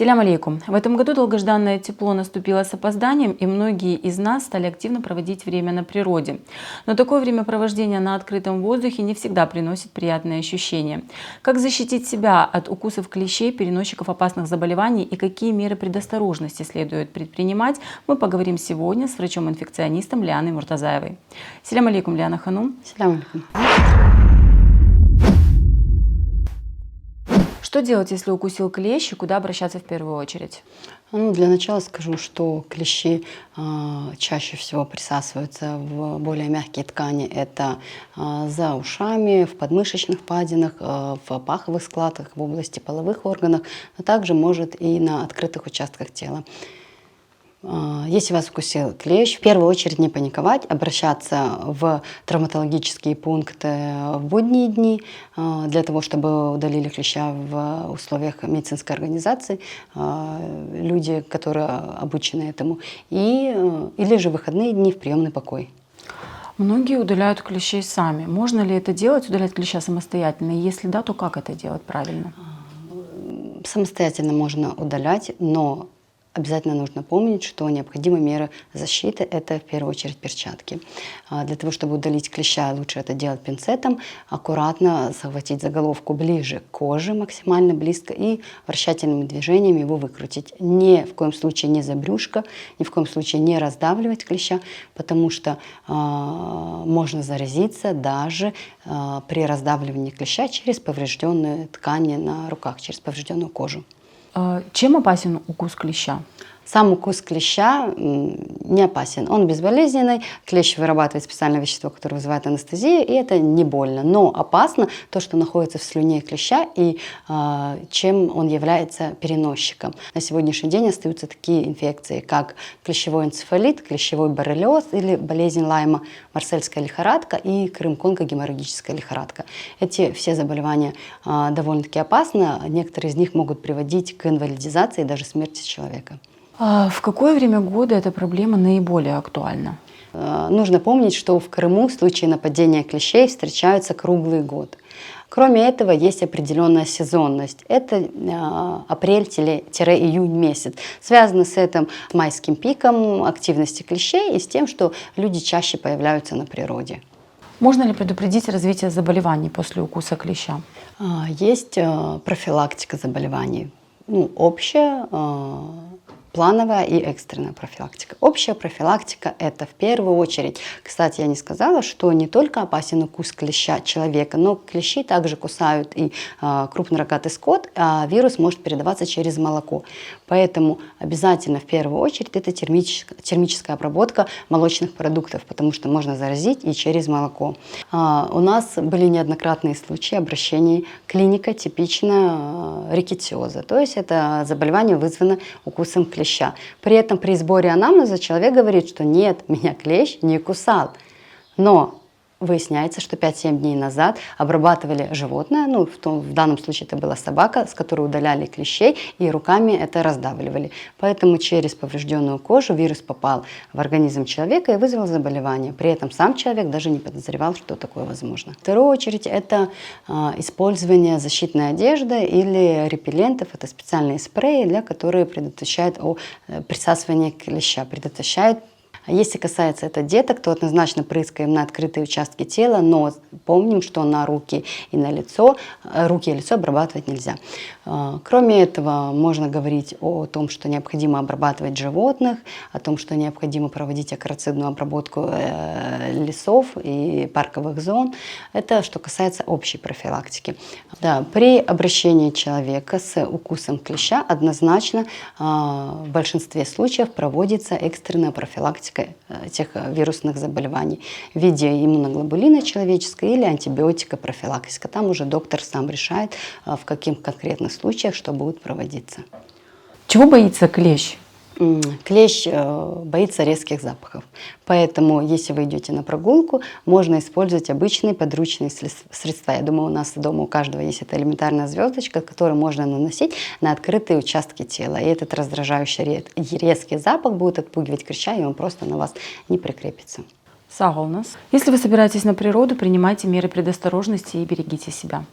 Салям алейкум. В этом году долгожданное тепло наступило с опозданием, и многие из нас стали активно проводить время на природе. Но такое времяпровождение на открытом воздухе не всегда приносит приятные ощущения. Как защитить себя от укусов клещей, переносчиков опасных заболеваний, и какие меры предосторожности следует предпринимать, мы поговорим сегодня с врачом-инфекционистом Лианой Муртазаевой. Салям алейкум, Лиана Ханум. Салям алейкум. Что делать, если укусил клещ, и куда обращаться в первую очередь? Для начала скажу, что клещи чаще всего присасываются в более мягкие ткани. Это за ушами, в подмышечных впадинах, в паховых складках, в области половых органов, но также может и на открытых участках тела. Если вас укусил клещ, в первую очередь не паниковать, обращаться в травматологические пункты в будние дни для того, чтобы удалили клеща в условиях медицинской организации, люди, которые обучены этому, или же выходные дни в приемный покой. Многие удаляют клещей сами. Можно ли это делать, удалять клеща самостоятельно? И если да, то как это делать правильно? Самостоятельно можно удалять, но обязательно нужно помнить, что необходимы меры защиты. Это в первую очередь перчатки. Для того, чтобы удалить клеща, лучше это делать пинцетом, аккуратно захватить за головку ближе к коже, максимально близко, и вращательными движениями его выкрутить. Ни в коем случае не за брюшко, ни в коем случае не раздавливать клеща, потому что можно заразиться даже при раздавливании клеща через поврежденные ткани на руках, через поврежденную кожу. Чем опасен укус клеща? Сам укус клеща не опасен, он безболезненный, клещ вырабатывает специальное вещество, которое вызывает анестезию, и это не больно. Но опасно то, что находится в слюне клеща и чем он является переносчиком. На сегодняшний день остаются такие инфекции, как клещевой энцефалит, клещевой боррелиоз или болезнь Лайма, марсельская лихорадка и Крым-Конго-геморрагическая лихорадка. Эти все заболевания довольно-таки опасны, некоторые из них могут приводить к инвалидизации и даже смерти человека. В какое время года эта проблема наиболее актуальна? Нужно помнить, что в Крыму случаи нападения клещей встречаются круглый год. Кроме этого, есть определенная сезонность. Это апрель-июнь месяц. Связано с этим майским пиком активности клещей и с тем, что люди чаще появляются на природе. Можно ли предупредить развитие заболеваний после укуса клеща? Есть профилактика заболеваний. Общая, плановая и экстренная профилактика. Общая профилактика – это в первую очередь, кстати, я не сказала, что не только опасен укус клеща человека, но клещи также кусают и крупнорогатый скот, а вирус может передаваться через молоко. Поэтому обязательно в первую очередь это термическая обработка молочных продуктов, потому что можно заразить и через молоко. У нас были неоднократные случаи обращений. Клиника типична рикетиоза, то есть это заболевание вызвано укусом клеща. При этом при сборе анамнеза человек говорит, что нет, меня клещ не кусал. Но выясняется, что 5-7 дней назад обрабатывали животное, в данном случае это была собака, с которой удаляли клещей и руками это раздавливали. Поэтому через поврежденную кожу вирус попал в организм человека и вызвал заболевание. При этом сам человек даже не подозревал, что такое возможно. В вторую очередь это использование защитной одежды или репеллентов. Это специальные спреи, которые предотвращают присасывание клеща, предотвращают. Если касается это деток, то однозначно прыскаем на открытые участки тела, но помним, что на руки и на лицо, руки и лицо обрабатывать нельзя. Кроме этого, можно говорить о том, что необходимо обрабатывать животных, о том, что необходимо проводить акарицидную обработку лесов и парковых зон. Это что касается общей профилактики. При обращении человека с укусом клеща однозначно в большинстве случаев проводится экстренная профилактика этих вирусных заболеваний в виде иммуноглобулины человеческой или антибиотика профилактика. Там уже доктор сам решает, в каких конкретных случаях что будет проводиться. Чего боится клещ? Клещ боится резких запахов. Поэтому, если вы идете на прогулку, можно использовать обычные подручные средства. Я думаю, у нас дома у каждого есть эта элементарная звездочка, которую можно наносить на открытые участки тела. И этот раздражающий резкий запах будет отпугивать клеща, и он просто на вас не прикрепится. Сагалнас. Если вы собираетесь на природу, принимайте меры предосторожности и берегите себя.